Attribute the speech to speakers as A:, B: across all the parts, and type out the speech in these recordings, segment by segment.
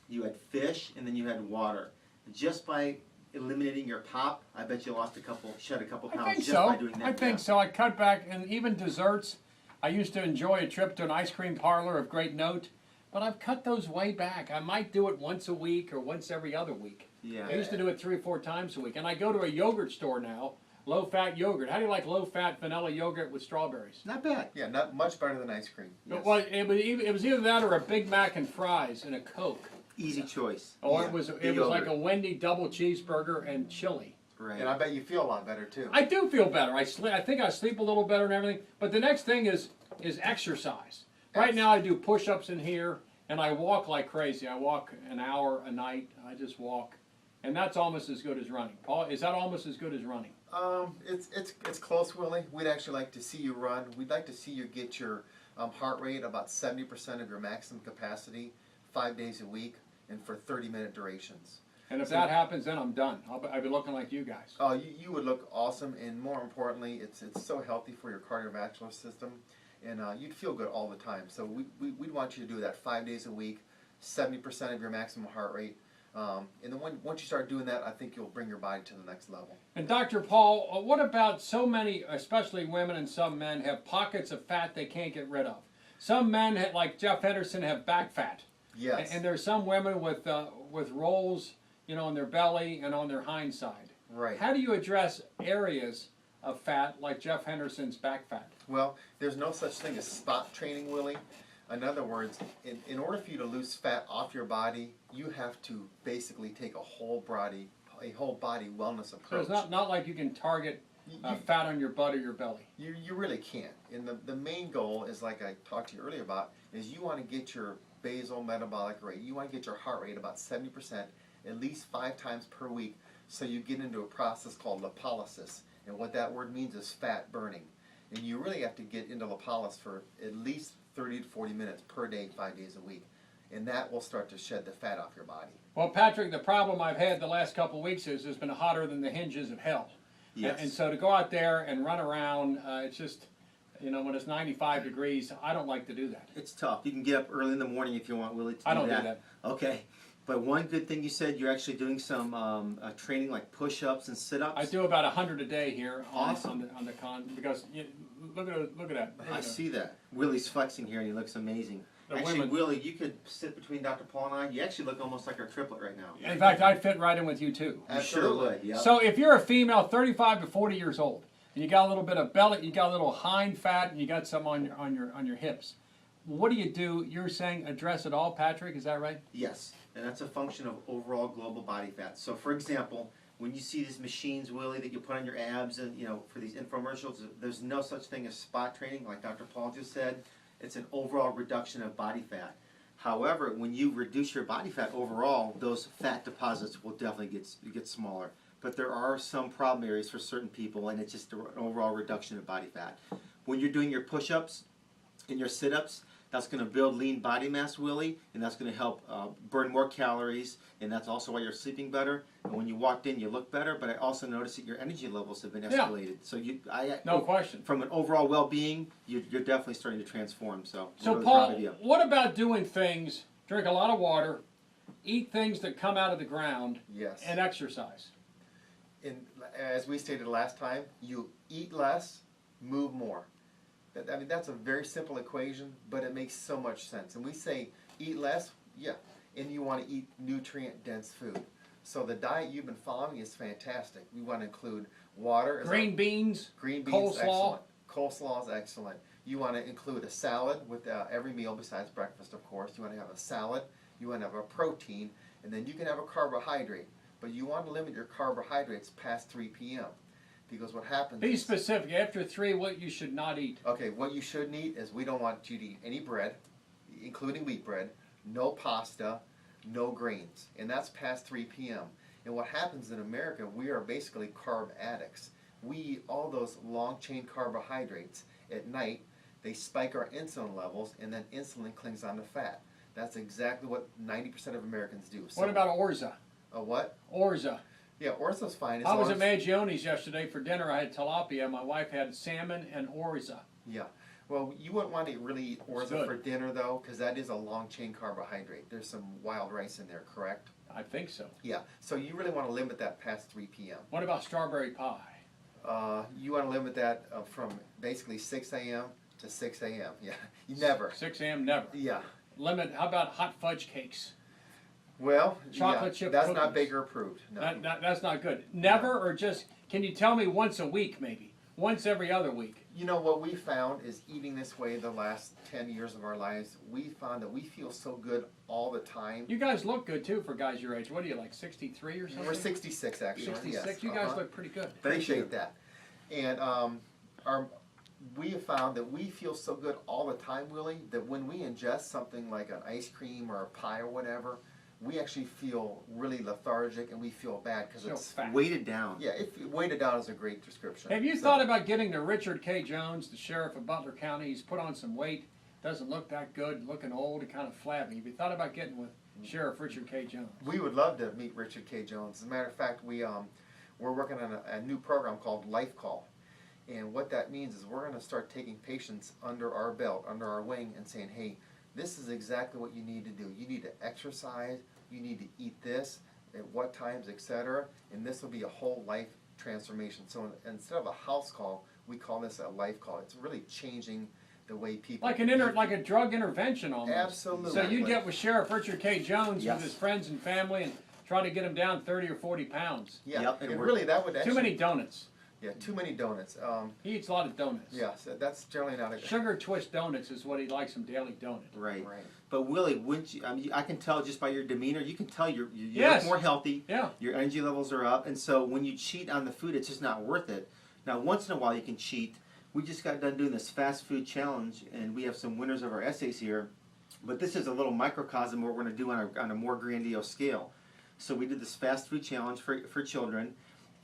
A: you had fish, and then you had water. Just by eliminating your pop, I bet you shed a couple pounds just by doing that.
B: I think so. I cut back, and even desserts. I used to enjoy a trip to an ice cream parlor of great note, but I've cut those way back. I might do it once a week or once every other week.
A: Yeah.
B: I used to do it 3 or 4 times a week, and I go to a yogurt store now, low-fat yogurt. How do you like low-fat vanilla yogurt with strawberries?
A: Not bad.
C: Yeah, not much better than ice cream.
A: Yes.
B: Well, it was either that or a Big Mac and fries and a Coke.
A: Easy choice.
B: Or
A: Yeah.
B: it was
A: Yogurt.
B: like a Wendy double cheeseburger and chili.
A: Right.
C: And I bet you feel a lot better too.
B: I do feel better. I think I sleep a little better and everything. But the next thing is exercise. Right now I do push-ups in here, and I walk like crazy. I walk an hour a night. I just walk, and that's almost as good as running. Paul, is that almost as good as running?
C: It's close, Willie. We'd actually like to see you run. We'd like to see you get your heart rate about 70% of your maximum capacity, 5 days a week, and for 30-minute durations.
B: And if that happens, then I'm done. I'll be looking like you guys.
C: Oh, you would look awesome, and more importantly, it's so healthy for your cardiovascular system, and you'd feel good all the time. So we'd want you to do that 5 days a week, 70% of your maximum heart rate. And then once you start doing that, I think you'll bring your body to the next level.
B: And Dr. Paul, what about so many, especially women and some men, have pockets of fat they can't get rid of? Some men, like Jeff Henderson, have back fat.
C: Yes.
B: And there's some women with rolls, on their belly and on their hind side.
C: Right.
B: How do you address areas of fat like Jeff Henderson's back fat?
C: Well, there's no such thing as spot training, Willie. In other words, in order for you to lose fat off your body, you have to basically take a whole body wellness approach.
B: So it's not like you can target fat on your butt or your belly.
C: You really can't. And the main goal is, like I talked to you earlier about, is you want to get your basal metabolic rate. You want to get your heart rate about 70%, at least 5 times per week, so you get into a process called lipolysis. And what that word means is fat burning. And you really have to get into lipolysis for at least 30 to 40 minutes per day, 5 days a week. And that will start to shed the fat off your body.
B: Well, Patrick, the problem I've had the last couple of weeks is it's been hotter than the hinges of hell.
A: Yes.
B: And so to go out there and run around, it's just, when it's 95 degrees, I don't like to do that.
A: It's tough. You can get up early in the morning if you want, Willie, to do that.
B: I don't do that.
A: Okay. But one good thing you said, you're actually doing some training like push-ups and sit-ups.
B: I do about 100 a day here
A: Awesome.
B: on the con, because look at that.
A: I see that. Willie's flexing here, and he looks amazing. Actually,
B: women-
A: Willie, you could sit between Dr. Paul and I. You actually look almost like our triplet right now.
B: In fact, I'd fit right in with you too.
A: You sure would, yeah.
B: So if you're a female, 35 to 40 years old, and you got a little bit of belly, you got a little hind fat, and you got some on your hips, what do? You're saying address it all, Patrick? Is that right?
A: Yes, and that's a function of overall global body fat. So, for example, when you see these machines, Willie, that you put on your abs, and for these infomercials, there's no such thing as spot training, like Dr. Paul just said. It's an overall reduction of body fat. However, when you reduce your body fat overall, those fat deposits will definitely get smaller. But there are some problem areas for certain people, and it's just an overall reduction of body fat. When you're doing your push-ups and your sit-ups, that's going to build lean body mass, Willie, and that's going to help burn more calories, and that's also why you're sleeping better. And when you walked in, you look better, but I also noticed that your energy levels have been escalated. So
B: No question.
A: From an overall well-being, you're definitely starting to transform. So really
B: Paul,
A: proud of you.
B: what about doing things, drink a lot of water, eat things that come out of the ground,
C: Yes.
B: and exercise?
C: And as we stated last time, you eat less, move more. That's a very simple equation, but it makes so much sense. And we say eat less, yeah, and you want to eat nutrient-dense food. So the diet you've been following is fantastic. We want to include water.
B: Green beans,
C: Coleslaw.
B: coleslaw.
C: Coleslaw is excellent. You want to include a salad with every meal besides breakfast, of course. You want to have a salad. You want to have a protein, and then you can have a carbohydrate. But you want to limit your carbohydrates past 3 p.m. Because what happens
B: Be
C: is,
B: specific. After 3, what you should not eat.
C: okay, what you shouldn't eat is we don't want you to eat any bread, including wheat bread, no pasta, no grains. And that's past 3 p.m. And what happens in America, we are basically carb addicts. We eat all those long-chain carbohydrates at night. They spike our insulin levels, and then insulin clings onto fat. That's exactly what 90% of Americans do. So,
B: What about orza?
C: a what?
B: Orza.
C: Yeah, orza's fine.
B: I was at Maggioni's yesterday for dinner. I had tilapia. My wife had salmon and orza.
C: Yeah. Well, you wouldn't want to really eat orzo
B: good.
C: for dinner though, because that is a long chain carbohydrate. There's some wild rice in there, correct?
B: I think so.
C: Yeah. So you really want to limit that past 3 p.m.
B: What about strawberry pie?
C: You want to limit that from basically 6 a.m. to 6 a.m. Yeah. You never.
B: 6 a.m. never.
C: Yeah.
B: Limit. How about hot fudge cakes?
C: Well,
B: Chocolate
C: yeah,
B: chip
C: that's
B: cookies.
C: not Baker approved. No.
B: That's not good. Never, or just, can you tell me once a week maybe? Once every other week?
C: You know what we found is eating this way the last 10 years of our lives, we found that we feel so good all the time.
B: You guys look good too for guys your age. What are you, like 63 or something?
C: We're 66 actually.
B: 66.
C: Yes.
B: You guys look pretty good.
C: Appreciate that. And we have found that we feel so good all the time, Willie, that when we ingest something like an ice cream or a pie or whatever, we actually feel really lethargic and we feel bad because
B: So
C: it's
B: fat.
A: Weighted down.
C: yeah, weighted down is a great description.
B: Have you
C: So-
B: thought about getting to Richard K. Jones, the sheriff of Butler County? He's put on some weight, doesn't look that good, looking old and kind of flabby. Have you thought about getting with Sheriff Richard K. Jones?
C: We would love to meet Richard K. Jones. As a matter of fact, we're working on a new program called Life Call. And what that means is we're going to start taking patients under our belt, under our wing, and saying, hey, this is exactly what you need to do. You need to exercise, you need to eat this, at what times, etc. And this will be a whole life transformation. So instead of a house call, we call this a life call. It's really changing the way people
B: Like like a drug intervention almost.
C: Absolutely.
B: So you get with Sheriff Richard K. Jones
A: Yes.
B: with his friends and family and try to get him down 30 or 40 pounds.
C: Yeah,
A: Yep, and
C: and
A: we're-
C: really that would actually
B: Too many donuts.
C: yeah, too many donuts.
B: He eats a lot of donuts.
C: Yeah, so that's generally not a
B: Sugar Twist donuts is what he likes, some daily donut.
A: Right.
C: right.
A: But Willie, wouldn't you? I mean, I can tell just by your demeanor. You can tell you
B: Yes.
A: look more healthy.
B: Yeah.
A: Your energy levels are up, and so when you cheat on the food, it's just not worth it. Now, once in a while, you can cheat. We just got done doing this fast food challenge, and we have some winners of our essays here. But this is a little microcosm of what we're going to do on a more grandiose scale. So we did this fast food challenge for children,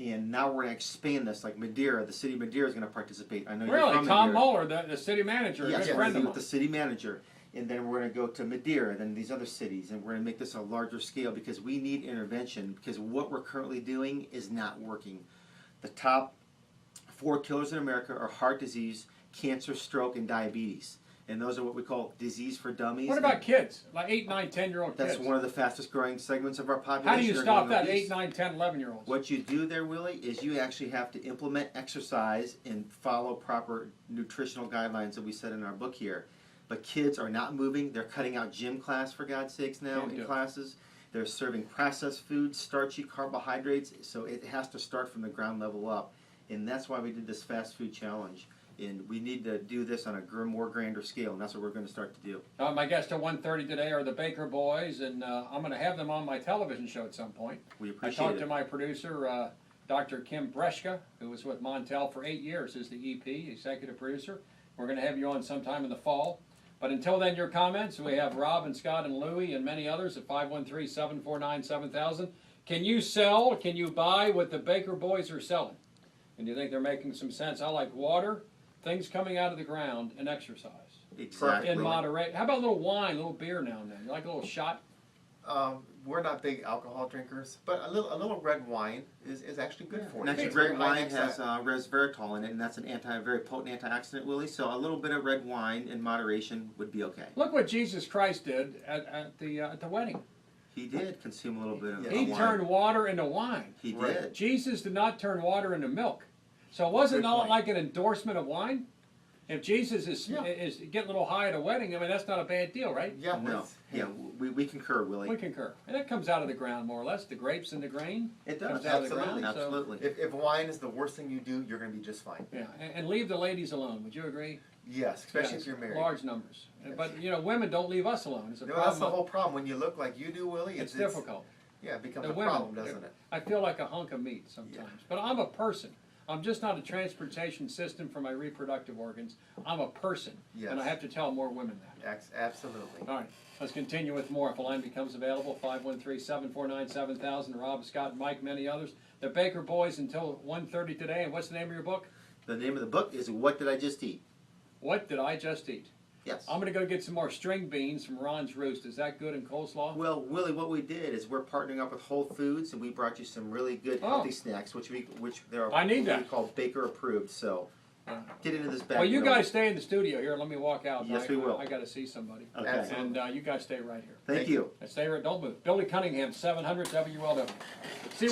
A: and now we're going to expand this. Like Madeira, the city of Madeira is going to participate. I know you're
B: Really?
A: from
B: Tom
A: Madeira.
B: Muller, the city manager, a
A: Yes,
B: good
A: we're
B: friend
A: going
B: of
A: to with
B: mine.
A: the city manager, and then we're going to go to Madeira, then these other cities, and we're going to make this a larger scale because we need intervention. Because what we're currently doing is not working. The top 4 killers in America are heart disease, cancer, stroke, and diabetes, and those are what we call disease for dummies.
B: What about kids? Like 8, 9, 10-year-old kids?
A: That's one of the fastest growing segments of our population.
B: How do you
A: are
B: stop
A: going
B: that,
A: obese.
B: 8, 9, 10, 11-year-olds?
A: What you do there, Willie, is you actually have to implement exercise and follow proper nutritional guidelines that we set in our book here. But kids are not moving. They're cutting out gym class, for God's sakes, now
B: Can't do
A: in
B: it.
A: classes. They're serving processed foods, starchy carbohydrates, so it has to start from the ground level up. And that's why we did this fast food challenge. And we need to do this on a more grander scale, and that's what we're going to start to do.
B: My guests at 1:30 today are the Baker Boys, and I'm going to have them on my television show at some point.
A: We
B: I
A: appreciate
B: talked to
A: it.
B: my producer, Dr. Kim Breshka, who was with Montel for 8 years as the EP, executive producer. We're going to have you on sometime in the fall. But until then, your comments. We have Rob and Scott and Louie and many others at 513-749-7000. Can you sell, can you buy what the Baker Boys are selling? And do you think they're making some sense? I like water, things coming out of the ground, and exercise.
A: Exactly.
B: In moderate. How about a little wine, a little beer now and then? You like a little shot?
C: We're not big alcohol drinkers, but a little red wine is actually good for
A: And
C: you.
A: actually,
C: It's
A: red
C: very high
A: wine
C: in
A: has
C: fat.
A: resveratrol in it, and that's a very potent antioxidant, Willie. So a little bit of red wine in moderation would be okay.
B: Look what Jesus Christ did at the wedding.
A: He did consume a little bit of
B: He
A: wine.
B: turned water into wine.
A: He
C: Right.
A: did.
B: Jesus did not turn water into milk. So wasn't
C: Good
B: it
C: point.
B: like an endorsement of wine? If Jesus is
C: Yeah.
B: is getting a little high at a wedding, I mean, that's not a bad deal, right?
C: Yeah,
A: No.
C: with-
A: Yeah, we concur, Willie.
B: We concur. And it comes out of the ground more or less, the grapes and the grain.
A: It
B: Comes
A: does.
B: out of the
C: Absolutely.
B: ground. So,
A: Absolutely.
C: If wine is the worst thing you do, you're going to be just fine.
B: yeah, and leave the ladies alone. Would you agree?
C: Yes, especially
B: Yes,
C: if you're married.
B: Large numbers.
C: Yes.
B: But, women don't leave us alone. It's a
C: No, that's the
B: problem.
C: whole problem. When you look like you do, Willie,
B: It's difficult.
C: Yeah, it becomes
B: The
C: a
B: women,
C: problem, doesn't it?
B: I feel like a hunk of meat sometimes. But I'm a person. I'm just not a transportation system for my reproductive organs. I'm a person.
C: Yes.
B: And I have to tell more women that.
C: Absolutely.
B: All right, let's continue with more. If a line becomes available, 513-749-7000. Rob, Scott, and Mike, many others. The Baker Boys until 1:30 today. And what's the name of your book?
A: The name of the book is What Did I Just Eat?
B: What Did I Just Eat?
A: Yes.
B: I'm going to go get some more string beans from Ron's Roost. Is that good in coleslaw?
A: Well, Willie, what we did is we're partnering up with Whole Foods, and we brought you some really good
B: Oh.
A: healthy snacks, which they're
B: I need
A: what
B: that.
A: we call Baker approved. So get into this back.
B: Well, you
A: room.
B: guys stay in the studio here. Let me walk out.
A: Yes, we will.
B: I got to see somebody.
A: Okay.
C: Absolutely.
B: And you guys stay right here.
A: Thank you.
B: Stay here. Don't move. Billy Cunningham, 700 WLW. See.